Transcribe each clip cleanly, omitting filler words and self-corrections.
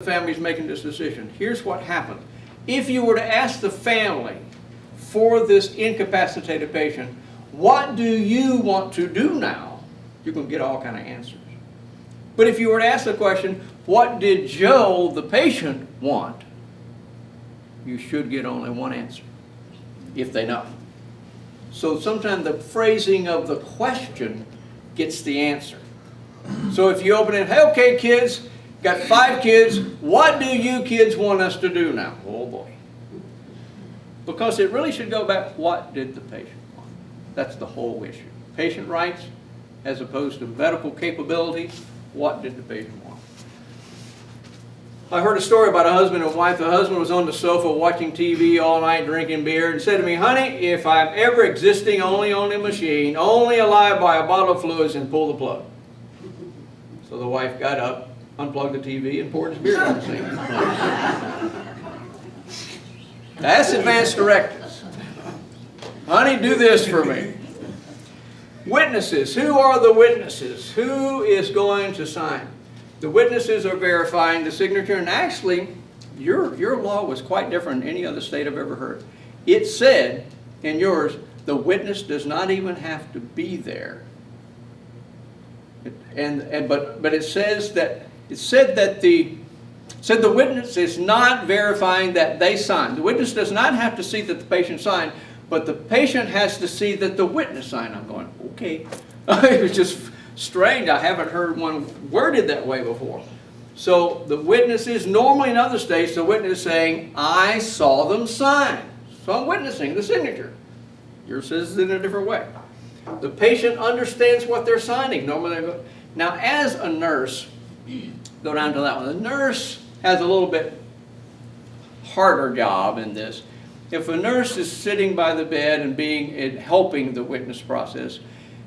family's making this decision. Here's what happened. If you were to ask the family for this incapacitated patient, what do you want to do now? You're going to get all kind of answers. But if you were to ask the question, what did Joe, the patient, want? You should get only one answer, if they know. So sometimes the phrasing of the question gets the answer. So if you open it, hey, okay, kids, got 5 kids, what do you kids want us to do now? Oh boy. Because it really should go back, what did the patient want? That's the whole issue. Patient rights, as opposed to medical capability, what did the patient want? I heard a story about a husband and wife. The husband was on the sofa watching TV all night, drinking beer, and said to me, honey, if I'm ever existing only on a machine, only alive by a bottle of fluids, and pull the plug. So the wife got up, unplugged the TV, and poured his beer down the sink. That's advanced directives. Honey, do this for me. Witnesses. Who are the witnesses? Who is going to sign? The witnesses are verifying the signature, and actually, your law was quite different than any other state I've ever heard. It said, in yours, the witness does not even have to be there. But it says that the witness is not verifying that they signed. The witness does not have to see that the patient signed, but the patient has to see that the witness signed. I'm going, okay. It was just strange. I haven't heard one worded that way before. So the witness is normally in other states, the witness is saying, I saw them sign. So I'm witnessing the signature. Yours says it in a different way. The patient understands what they're signing. Normally they go. Now as a nurse, go down to that one. The nurse has a little bit harder job in this. If a nurse is sitting by the bed and helping the witness process,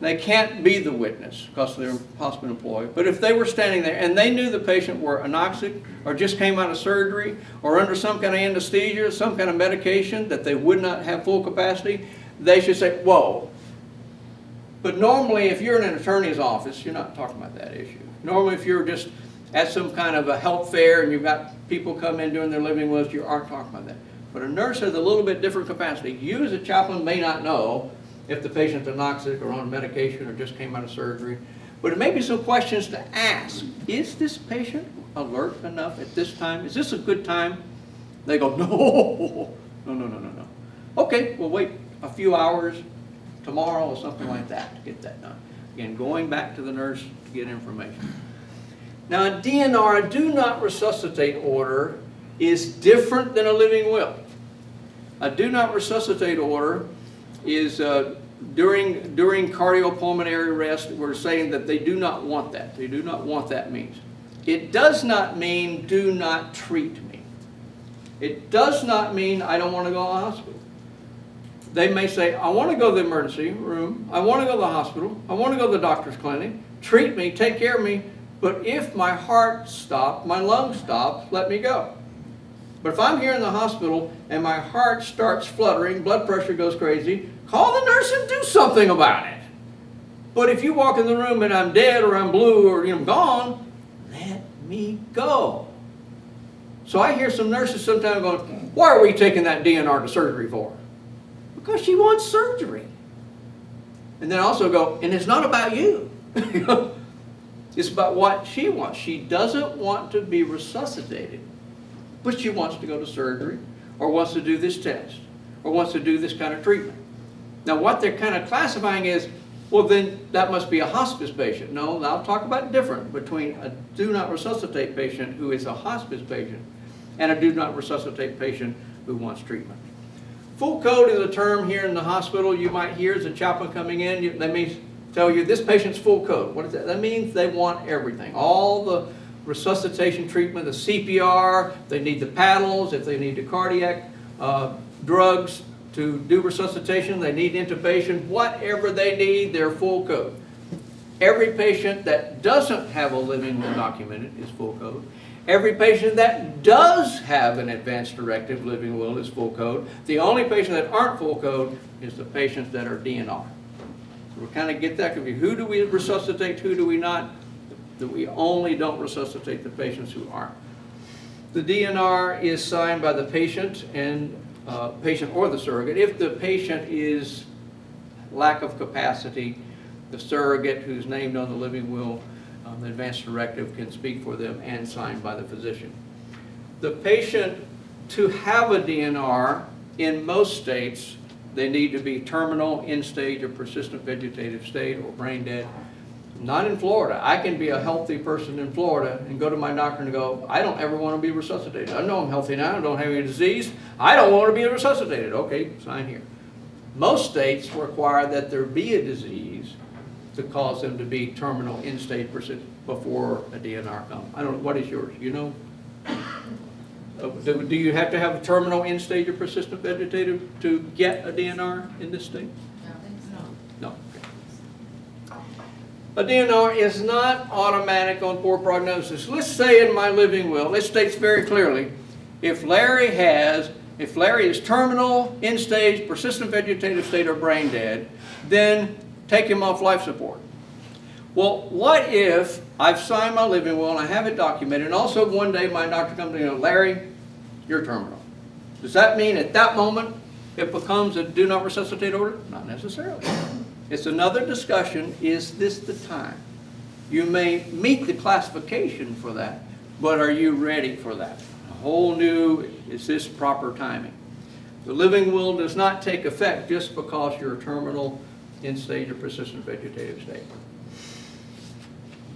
they can't be the witness because they're a hospital employee. But if they were standing there and they knew the patient were anoxic or just came out of surgery or under some kind of anesthesia, some kind of medication that they would not have full capacity, they should say, whoa. But normally if you're in an attorney's office, you're not talking about that issue. Normally if you're just at some kind of a health fair and you've got people come in doing their living wills, you aren't talking about that. But a nurse has a little bit different capacity. You as a chaplain may not know if the patient's anoxic or on medication or just came out of surgery. But it may be some questions to ask. Is this patient alert enough at this time? Is this a good time? They go, no. No. Okay, we'll wait a few hours tomorrow or something like that to get that done. Again, going back to the nurse to get information. Now a DNR, a do not resuscitate order, is different than a living will. A do not resuscitate order is during cardiopulmonary arrest, we're saying that they do not want that. They do not want that means. It does not mean do not treat me. It does not mean I don't want to go to the hospital. They may say, I want to go to the emergency room, I want to go to the hospital, I want to go to the doctor's clinic, treat me, take care of me, but if my heart stops, my lungs stop, let me go. But if I'm here in the hospital and my heart starts fluttering, blood pressure goes crazy, call the nurse and do something about it. But if you walk in the room and I'm dead or I'm blue or gone, let me go. So I hear some nurses sometimes going, why are we taking that DNR to surgery for? Because she wants surgery. And then also go, and it's not about you. It's about what she wants. She doesn't want to be resuscitated, but she wants to go to surgery or wants to do this test or wants to do this kind of treatment. Now what they're kind of classifying is, well then that must be a hospice patient. No, I'll talk about different between a do not resuscitate patient who is a hospice patient and a do not resuscitate patient who wants treatment. Full code is a term here in the hospital you might hear as a chaplain coming in. They may tell you this patient's full code. What is that? That means they want everything. All the resuscitation treatment, the CPR, they need the paddles, if they need the cardiac drugs to do resuscitation, they need intubation, whatever they need, they're full code. Every patient that doesn't have a living will documented is full code. Every patient that does have an advanced directive living will is full code. The only patients that aren't full code is the patients that are DNR. So we kind of get that confused. Who do we resuscitate, who do we not? That we only don't resuscitate the patients who aren't. The DNR is signed by the patient and patient or the surrogate. If the patient is lack of capacity, the surrogate who's named on the living will, the advance directive, can speak for them and signed by the physician. The patient, to have a DNR, in most states, they need to be terminal, end-stage, or persistent vegetative state, or brain dead. Not in Florida. I can be a healthy person in Florida and go to my doctor and go, I don't ever want to be resuscitated. I know I'm healthy now, I don't have any disease. I don't want to be resuscitated. Okay, sign here. Most states require that there be a disease to cause them to be terminal, end-stage, persistent before a DNR comes. I don't know, what is yours? You know? Do you have to have a terminal, end-stage, or persistent vegetative to get a DNR in this state? No. Okay. A DNR is not automatic on poor prognosis. Let's say in my living will, it states very clearly, if Larry is terminal, end-stage, persistent vegetative state, or brain dead, then take him off life support. Well, what if I've signed my living will and I have it documented, and also one day my doctor comes to me and goes, Larry, you're terminal. Does that mean at that moment it becomes a do not resuscitate order? Not necessarily. It's another discussion. Is this the time? You may meet the classification for that, but are you ready for that? A whole new, is this proper timing? The living will does not take effect just because you're a terminal, end-stage, or persistent vegetative state.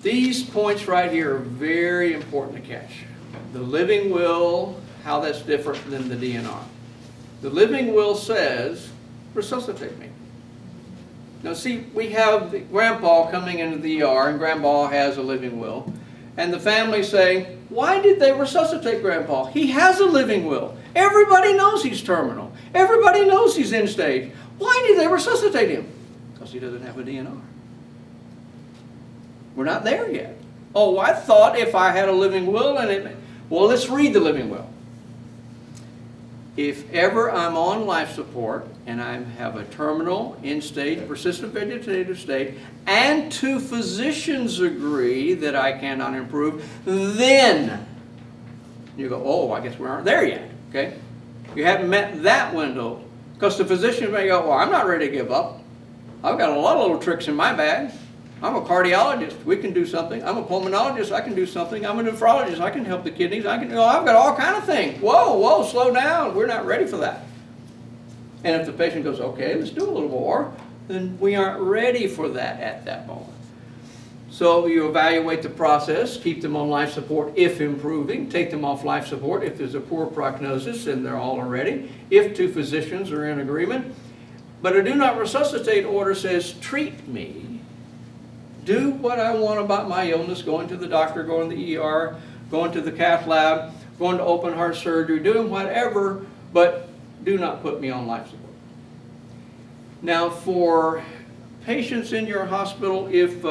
These points right here are very important to catch. The living will, how that's different than the DNR. The living will says, resuscitate me. Now see, we have Grandpa coming into the ER, and Grandpa has a living will, and the family say, why did they resuscitate Grandpa? He has a living will. Everybody knows he's terminal. Everybody knows he's end stage. Why did they resuscitate him? Because he doesn't have a DNR. We're not there yet. Oh, I thought if I had a living will and it... Well, let's read the living will. If ever I'm on life support and I have a terminal, end-stage, persistent vegetative state, and two physicians agree that I cannot improve, then you go, oh, I guess we aren't there yet, okay? You haven't met that window, because the physician may go, well, I'm not ready to give up. I've got a lot of little tricks in my bag. I'm a cardiologist, we can do something. I'm a pulmonologist, I can do something. I'm a nephrologist, I can help the kidneys. I've got all kind of things. Whoa, slow down. We're not ready for that. And if the patient goes, okay, let's do a little more, then we aren't ready for that at that moment. So you evaluate the process, keep them on life support if improving, take them off life support if there's a poor prognosis and they're all already, if two physicians are in agreement. But a do not resuscitate order says, treat me. Do what I want about my illness, going to the doctor, going to the ER, going to the cath lab, going to open heart surgery, doing whatever, but do not put me on life support. Now for patients in your hospital, if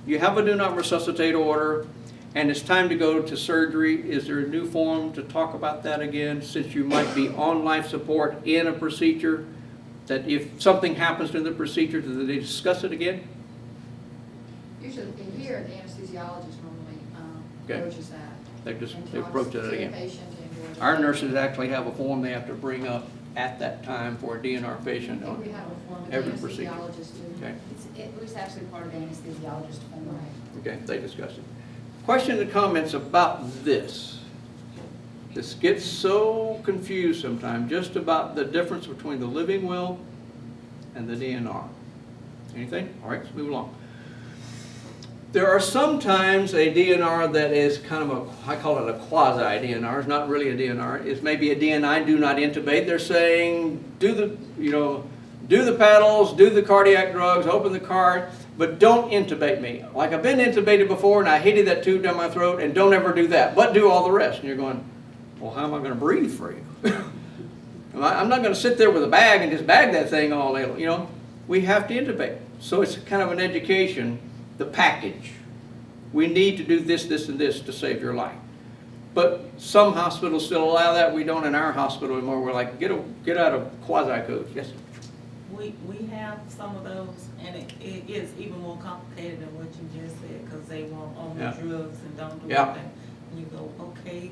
you have a do not resuscitate order and it's time to go to surgery, is there a new form to talk about that again, since you might be on life support in a procedure, that if something happens to the procedure, do they discuss it again? Usually in here, the anesthesiologist normally approaches that. They approach it again. Our nurses actually have a form they have to bring up at that time for a DNR patient on every procedure. Okay. It was actually part of the anesthesiologist form. Right. Okay, they discuss it. Questions and comments about this? This gets so confused sometimes, just about the difference between the living will and the DNR. Anything? All right, let's move along. There are sometimes a DNR that is kind of I call it a quasi-DNR. It's not really a DNR. It's maybe a DNI, do not intubate. They're saying, do the paddles, do the cardiac drugs, open the cart, but don't intubate me. Like I've been intubated before and I hated that tube down my throat, and don't ever do that, but do all the rest. And you're going, well, how am I going to breathe for you? I'm not going to sit there with a bag and just bag that thing all day. We have to intubate. So it's kind of an education. The package. We need to do this, this, and this to save your life. But some hospitals still allow that. We don't in our hospital anymore. We're like, get out of quasi-codes. Yes? We have some of those, and it is even more complicated than what you just said, because they want on the drugs and don't do anything. You go, okay,